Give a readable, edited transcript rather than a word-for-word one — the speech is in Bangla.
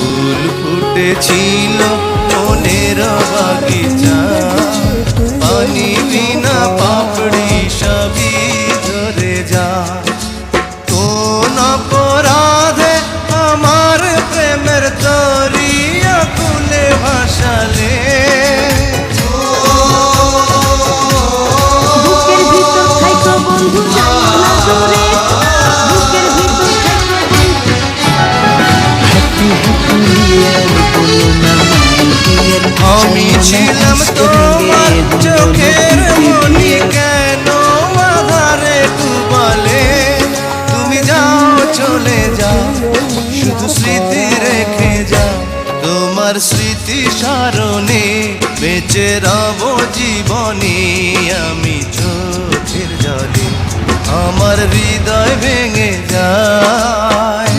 ফুল ফুটেছিল মনের বাগিচা, পানি বিনা পাপড়ি সবই ঝরে যায়। কোন অপরাধে আমার প্রেমের দরিয়া কুলে ভাসালে, বুকের ভিতর থাইকো বন্ধু যাইও না দূরে, বুকের ভিতর থাইকো বন্ধু। আমি ছিলাম তোমার চোখের মনি, কেন আধারে ডুবালে? তুমি যাও চলে যাও, শুধু স্মৃতি রেখে যাও। তোমার স্মৃতি স্মরণে বেঁচে রব জীবনে। আমি চোখের জলে আমার হৃদয় ভেঙে যায়।